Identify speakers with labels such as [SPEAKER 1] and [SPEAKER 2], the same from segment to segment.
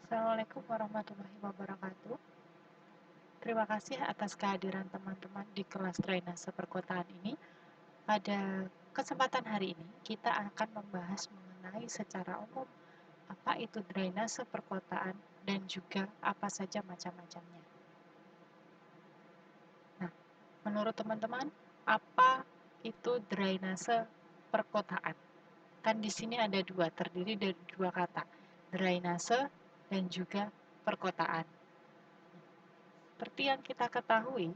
[SPEAKER 1] Assalamualaikum warahmatullahi wabarakatuh. Terima kasih atas kehadiran teman-teman di kelas drainase perkotaan ini. Pada kesempatan hari ini, kita akan membahas mengenai secara umum apa itu drainase perkotaan dan juga apa saja macam-macamnya. Nah, menurut teman-teman, apa itu drainase perkotaan? Kan di sini ada dua, terdiri dari dua kata, drainase dan juga perkotaan. Seperti yang kita ketahui,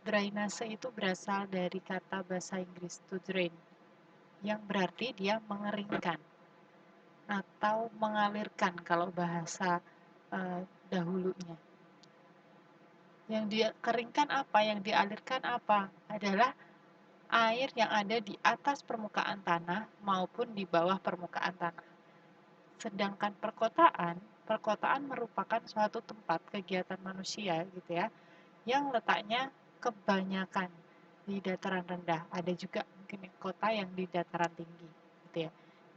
[SPEAKER 1] drainase itu berasal dari kata bahasa Inggris to drain, yang berarti dia mengeringkan atau mengalirkan kalau bahasa dahulunya. Yang dikeringkan apa, yang dialirkan apa? Adalah air yang ada di atas permukaan tanah maupun di bawah permukaan tanah. Sedangkan perkotaan merupakan suatu tempat kegiatan manusia gitu ya, yang letaknya kebanyakan di dataran rendah. Ada juga mungkin kota yang di dataran tinggi, gitu ya.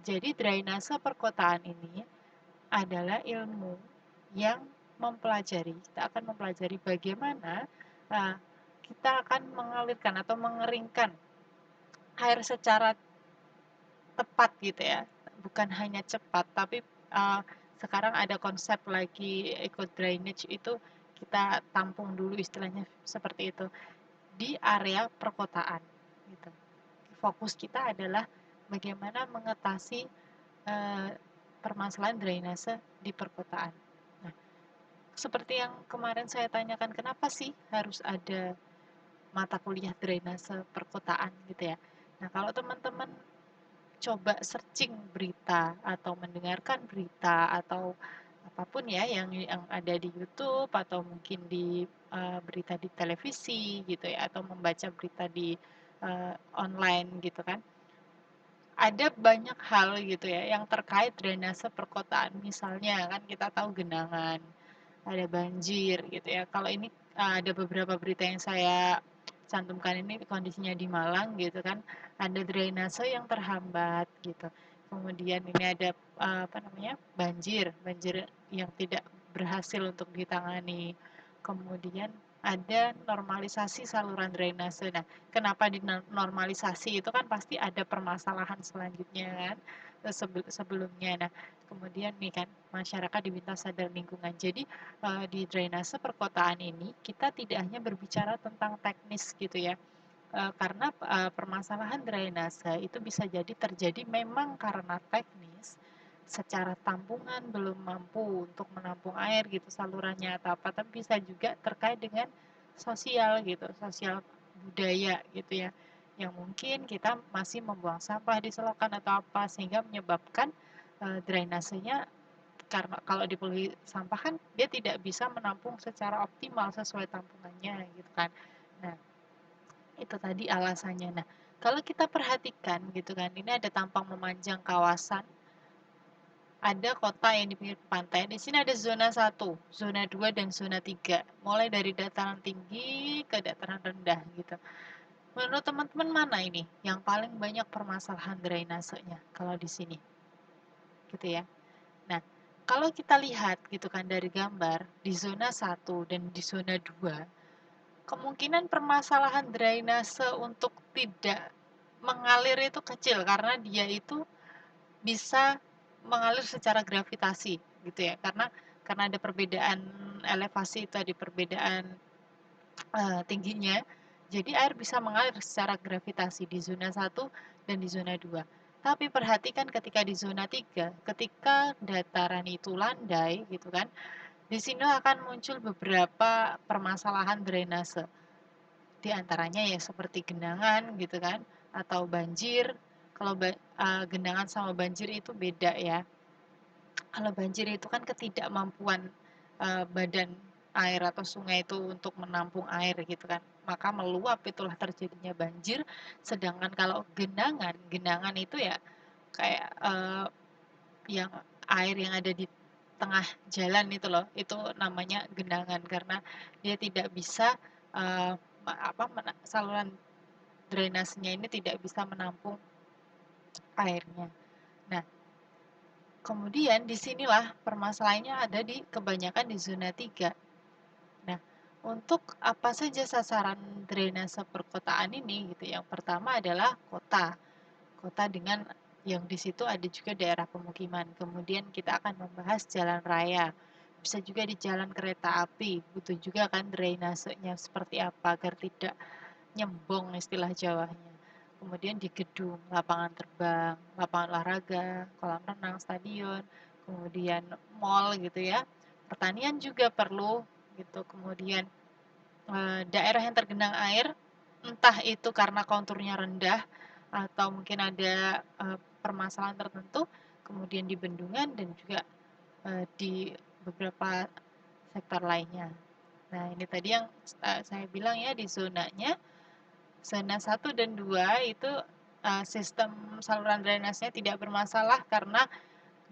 [SPEAKER 1] Jadi drainase perkotaan ini adalah ilmu yang kita akan mempelajari bagaimana uh, kita akan mengalirkan atau mengeringkan air secara tepat gitu ya. Bukan hanya cepat, tapi uh, sekarang ada konsep lagi eco drainage itu kita tampung dulu istilahnya seperti itu di area perkotaan gitu. Fokus kita adalah bagaimana mengatasi eh, permasalahan drainase di perkotaan. Nah, seperti yang kemarin saya tanyakan, kenapa sih harus ada mata kuliah drainase perkotaan gitu ya? Nah, kalau teman-teman coba searching berita atau mendengarkan berita atau apapun ya yang ada di YouTube atau mungkin di berita di televisi gitu ya atau membaca berita di online gitu kan. Ada banyak hal gitu ya yang terkait drainase perkotaan. Misalnya kan kita tahu genangan, ada banjir gitu ya. Kalau ini ada beberapa berita yang saya cantumkan ini kondisinya di Malang gitu kan, ada drainase yang terhambat gitu. Kemudian ini ada apa namanya? Banjir yang tidak berhasil untuk ditangani. Kemudian ada normalisasi saluran drainase. Nah, kenapa dinormalisasi itu kan pasti ada permasalahan selanjutnya kan sebelumnya. Nah, kemudian nih kan masyarakat diminta sadar lingkungan. Jadi di drainase perkotaan ini kita tidak hanya berbicara tentang teknis gitu ya. Karena permasalahan drainase itu bisa jadi terjadi memang karena teknis secara tampungan belum mampu untuk menampung air gitu salurannya atau apa, tapi bisa juga terkait dengan sosial gitu, sosial budaya gitu ya, yang mungkin kita masih membuang sampah di selokan atau apa sehingga menyebabkan drainasenya, karena kalau dipenuhi sampah kan dia tidak bisa menampung secara optimal sesuai tampungannya gitu kan. Nah, itu tadi alasannya. Nah, kalau kita perhatikan gitu kan, ini ada tampang memanjang kawasan, ada kota yang di pinggir pantai. Di sini ada zona 1, zona 2 dan zona 3. Mulai dari dataran tinggi ke dataran rendah gitu. Menurut teman-teman mana ini yang paling banyak permasalahan drainasenya kalau di sini? Gitu ya. Nah, kalau kita lihat gitu kan dari gambar, di zona 1 dan di zona 2, kemungkinan permasalahan drainase untuk tidak mengalir itu kecil karena dia itu bisa mengalir secara gravitasi gitu ya. Karena ada perbedaan elevasi itu, ada perbedaan tingginya. Jadi air bisa mengalir secara gravitasi di zona 1 dan di zona 2. Tapi perhatikan ketika di zona 3, ketika dataran itu landai gitu kan, di sini akan muncul beberapa permasalahan drainase. Di antaranya ya seperti genangan gitu kan, atau banjir. Kalau genangan sama banjir itu beda ya. Kalau banjir itu kan ketidakmampuan badan air atau sungai itu untuk menampung air gitu kan. Maka meluap itulah terjadinya banjir. Sedangkan kalau genangan itu ya kayak yang air yang ada di tengah jalan itu loh, itu namanya genangan karena dia tidak bisa uh, saluran drainasenya ini tidak bisa menampung airnya. Nah, Kemudian disinilah permasalahannya ada di kebanyakan di zona 3. Nah, untuk apa saja sasaran drainase perkotaan ini gitu. Yang pertama adalah kota. Kota dengan yang di situ ada juga daerah pemukiman. Kemudian kita akan membahas jalan raya. Bisa juga di jalan kereta api. Butuh juga kan drainasenya seperti apa agar tidak nyembong istilah Jawanya. Kemudian di gedung, lapangan terbang, lapangan olahraga, kolam renang, stadion, kemudian mall gitu ya. Pertanian juga perlu gitu. Kemudian daerah yang tergenang air, entah itu karena konturnya rendah atau mungkin ada permasalahan tertentu, kemudian di bendungan dan juga di beberapa sektor lainnya. Nah, ini tadi yang saya bilang ya di zonanya. Zona 1 dan 2 itu sistem saluran drainasenya tidak bermasalah karena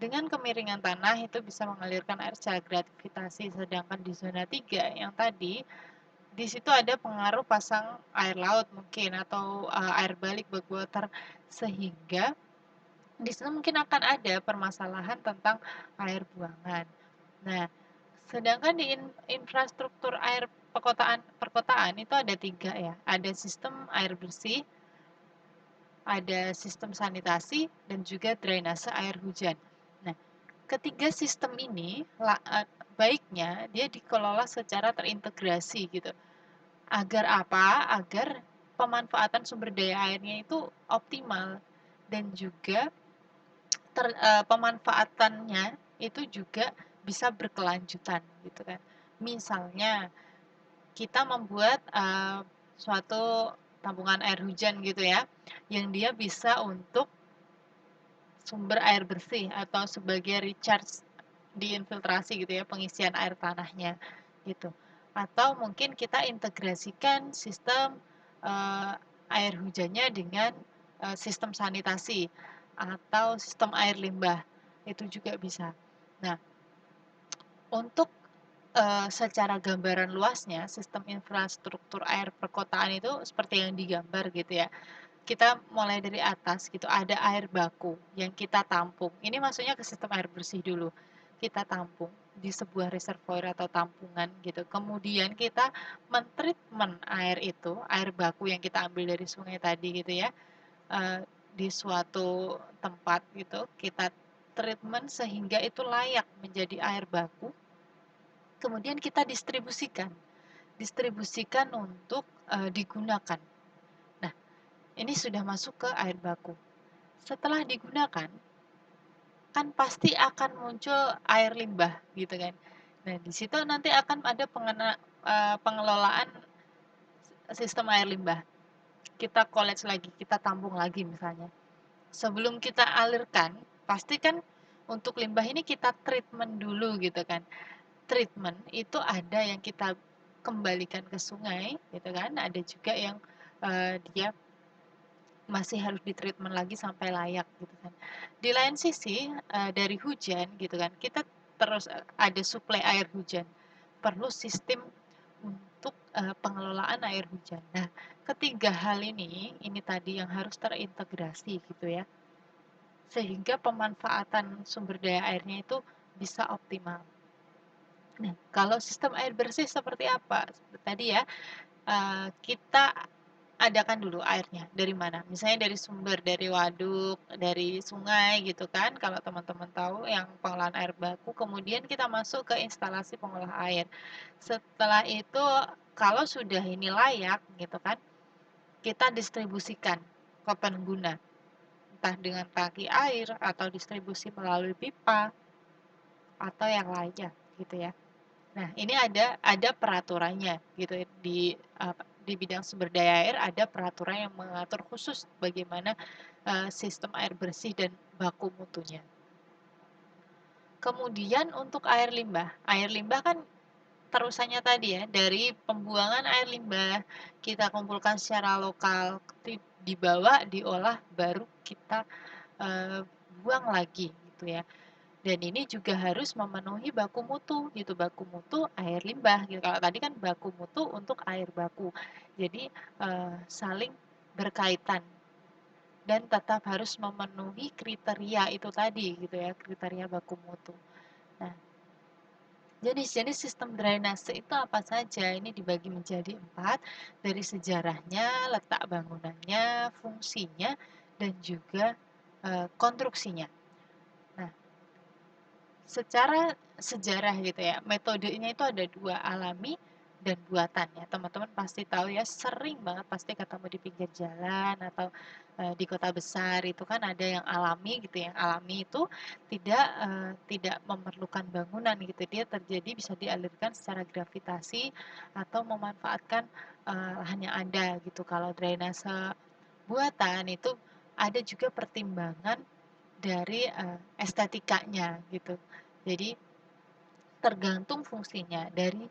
[SPEAKER 1] dengan kemiringan tanah itu bisa mengalirkan air secara gravitasi. Sedangkan di zona 3 yang tadi, di situ ada pengaruh pasang air laut mungkin atau air balik backwater sehingga di situ mungkin akan ada permasalahan tentang air buangan. Nah, sedangkan di infrastruktur air perkotaan itu ada 3 ya. Ada sistem air bersih, ada sistem sanitasi, dan juga drainase air hujan. Nah, ketiga sistem ini baiknya dia dikelola secara terintegrasi gitu. Agar apa? Agar pemanfaatan sumber daya airnya itu optimal dan juga pemanfaatannya itu juga bisa berkelanjutan gitu kan. Misalnya kita membuat suatu tabungan air hujan gitu ya, yang dia bisa untuk sumber air bersih atau sebagai recharge di infiltrasi gitu ya, pengisian air tanahnya gitu. Atau mungkin kita integrasikan sistem air hujannya dengan sistem sanitasi atau sistem air limbah. Itu juga bisa. Nah, untuk secara gambaran luasnya sistem infrastruktur air perkotaan itu seperti yang digambar gitu ya. Kita mulai dari atas gitu, ada air baku yang kita tampung. Ini maksudnya ke sistem air bersih dulu. Kita tampung di sebuah reservoir atau tampungan gitu. Kemudian kita mentreatment air itu, air baku yang kita ambil dari sungai tadi gitu ya, di suatu tempat gitu, kita treatment sehingga itu layak menjadi air baku. Kemudian kita distribusikan untuk digunakan. Nah, ini sudah masuk ke air baku. Setelah digunakan, kan pasti akan muncul air limbah gitu kan. Nah, di situ nanti akan ada pengelolaan sistem air limbah. Kita collect lagi, kita tampung lagi misalnya. Sebelum kita alirkan, pasti kan untuk limbah ini kita treatment dulu gitu kan. Treatment itu ada yang kita kembalikan ke sungai gitu kan, ada juga yang dia masih harus ditreatment lagi sampai layak gitu kan. Di lain sisi dari hujan gitu kan, kita terus ada suplai air hujan. Perlu sistem untuk pengelolaan air hujan. Nah, ketiga hal ini tadi yang harus terintegrasi gitu ya. Sehingga pemanfaatan sumber daya airnya itu bisa optimal. Nah, kalau sistem air bersih seperti apa? Seperti tadi ya, kita adakan dulu airnya dari mana? Misalnya dari sumber, dari waduk, dari sungai gitu kan. Kalau teman-teman tahu yang pengolahan air baku, kemudian kita masuk ke instalasi pengolah air. Setelah itu kalau sudah ini layak gitu kan, kita distribusikan ke pengguna. Entah dengan tangki air atau distribusi melalui pipa atau yang lainnya gitu ya. Nah, ini ada peraturannya gitu di bidang sumber daya air ada peraturan yang mengatur khusus bagaimana sistem air bersih dan baku mutunya. Kemudian untuk air limbah kan terusannya tadi ya dari pembuangan air limbah kita kumpulkan secara lokal, dibawa, diolah, baru kita buang lagi gitu ya. Dan ini juga harus memenuhi baku mutu gitu, baku mutu air limbah gitu. Kalau tadi kan baku mutu untuk air baku. Jadi saling berkaitan dan tetap harus memenuhi kriteria itu tadi gitu ya, kriteria baku mutu. Nah, jenis-jenis sistem drainase itu apa saja? Ini dibagi menjadi 4, dari sejarahnya, letak bangunannya, fungsinya, dan juga konstruksinya. Nah, secara sejarah gitu ya, metodenya itu ada 2, alami dan buatan ya. Teman-teman pasti tahu ya, sering banget pasti ketemu di pinggir jalan atau di kota besar itu kan ada yang alami gitu. Yang alami itu tidak memerlukan bangunan gitu. Dia terjadi bisa dialirkan secara gravitasi atau memanfaatkan lahan yang ada gitu. Kalau drainase buatan itu ada juga pertimbangan dari estetikanya gitu. Jadi tergantung fungsinya dari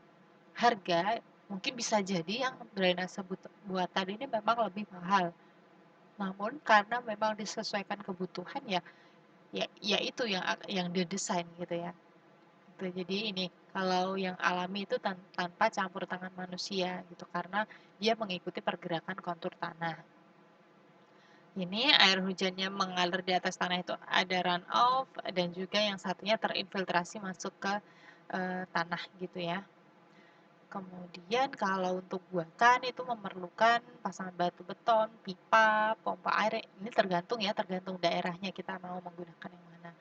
[SPEAKER 1] harga, mungkin bisa jadi yang drainase buatan ini memang lebih mahal. Namun karena memang disesuaikan kebutuhan ya ya itu yang didesain gitu ya. Gitu. Jadi ini kalau yang alami itu tanpa campur tangan manusia gitu karena dia mengikuti pergerakan kontur tanah. Ini air hujannya mengalir di atas tanah itu ada run off dan juga yang satunya terinfiltrasi masuk ke tanah gitu ya. Kemudian kalau untuk buatan itu memerlukan pasangan batu beton, pipa, pompa air. Ini tergantung ya, tergantung daerahnya kita mau menggunakan yang mana.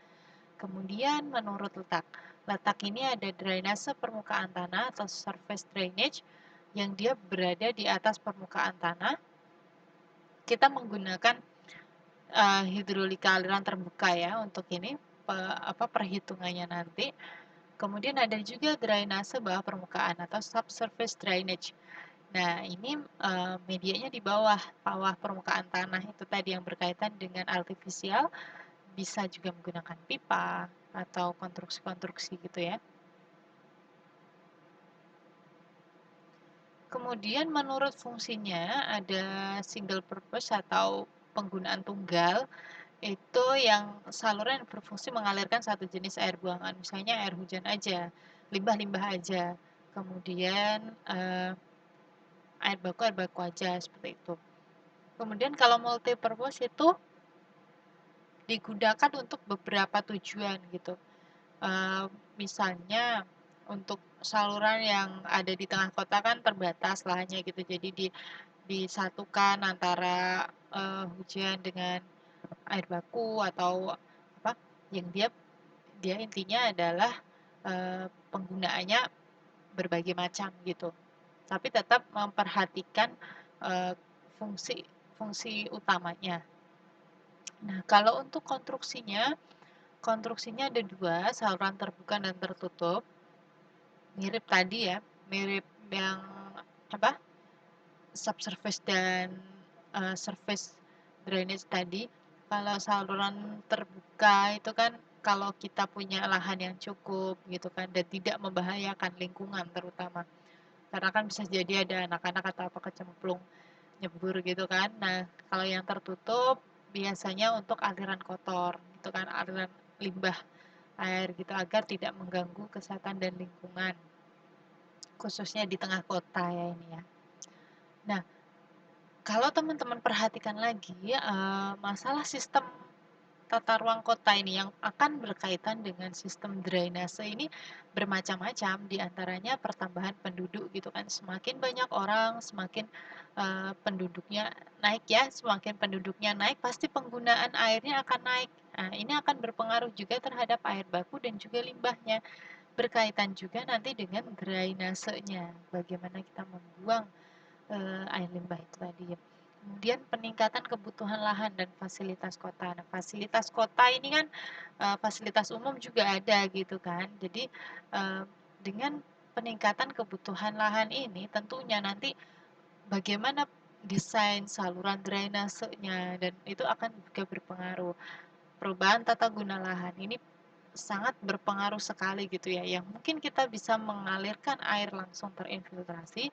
[SPEAKER 1] Kemudian menurut letak. Letak ini ada drainase permukaan tanah atau surface drainage yang dia berada di atas permukaan tanah. Kita menggunakan hidrolika aliran terbuka ya untuk ini perhitungannya nanti. Kemudian ada juga drainase bawah permukaan atau subsurface drainage. Nah, ini medianya di bawah bawah permukaan tanah itu tadi yang berkaitan dengan artifisial, bisa juga menggunakan pipa atau konstruksi-konstruksi gitu ya. Kemudian menurut fungsinya ada single purpose atau penggunaan tunggal. Itu yang saluran yang berfungsi mengalirkan satu jenis air buangan, misalnya air hujan aja, limbah-limbah aja. Kemudian air baku aja seperti itu. Kemudian kalau multi purpose itu digunakan untuk beberapa tujuan gitu. Misalnya untuk saluran yang ada di tengah kota kan terbatas lahannya gitu, jadi disatukan antara hujan dengan air baku atau apa yang dia intinya adalah penggunaannya berbagai macam gitu. Tapi tetap memperhatikan fungsi fungsi utamanya. Nah, kalau untuk konstruksinya ada 2, saluran terbuka dan tertutup. Mirip tadi ya, mirip yang apa? Subsurface dan surface drainage tadi. Kalau saluran terbuka itu kan kalau kita punya lahan yang cukup gitu kan dan tidak membahayakan lingkungan terutama. Karena kan bisa jadi ada anak-anak atau apa kecemplung nyebur gitu kan. Nah, kalau yang tertutup biasanya untuk aliran kotor gitu kan, aliran limbah air gitu agar tidak mengganggu kesehatan dan lingkungan khususnya di tengah kota ya ini ya. Nah, kalau teman-teman perhatikan lagi, masalah sistem tata ruang kota ini yang akan berkaitan dengan sistem drainase ini bermacam-macam, di antaranya pertambahan penduduk gitu kan. Semakin banyak orang, semakin penduduknya naik ya, semakin penduduknya naik, pasti penggunaan airnya akan naik. Nah, ini akan berpengaruh juga terhadap air baku dan juga limbahnya. Berkaitan juga nanti dengan drainasenya, bagaimana kita membuang air limbah itu tadi. Kemudian peningkatan kebutuhan lahan dan fasilitas kota. Nah, fasilitas kota ini kan fasilitas umum juga ada gitu kan. Jadi dengan peningkatan kebutuhan lahan ini tentunya nanti bagaimana desain saluran drainasenya dan itu akan juga berpengaruh. Perubahan tata guna lahan ini sangat berpengaruh sekali gitu ya. Yang mungkin kita bisa mengalirkan air langsung terinfiltrasi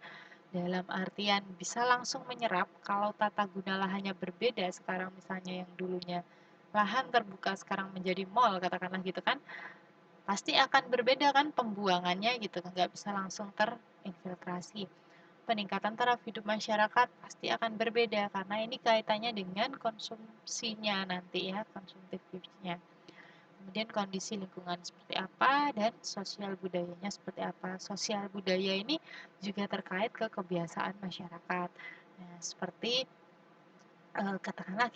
[SPEAKER 1] dalam artian bisa langsung menyerap kalau tata guna lahannya berbeda sekarang misalnya yang dulunya lahan terbuka sekarang menjadi mall katakanlah gitu kan pasti akan berbeda kan pembuangannya gitu kan nggak bisa langsung terinfiltrasi. peningkatan taraf hidup masyarakat pasti akan berbeda karena ini kaitannya dengan konsumsinya nanti ya, konsumtif use-nya. Kemudian kondisi lingkungan seperti apa dan sosial budayanya seperti apa. Sosial budaya ini juga terkait ke kebiasaan masyarakat. Nah, seperti katakanlah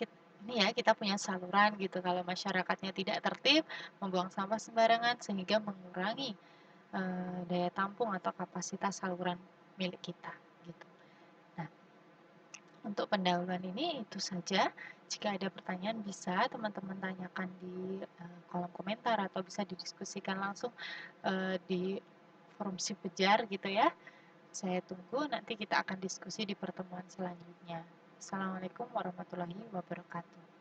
[SPEAKER 1] ini ya kita punya saluran gitu. Kalau masyarakatnya tidak tertib, membuang sampah sembarangan sehingga mengurangi daya tampung atau kapasitas saluran milik kita gitu. Nah, untuk pendahuluan ini itu saja. Jika ada pertanyaan bisa teman-teman tanyakan di kolom komentar atau bisa didiskusikan langsung di forum si Pejar gitu ya. Saya tunggu nanti kita akan diskusi di pertemuan selanjutnya. Assalamualaikum warahmatullahi wabarakatuh.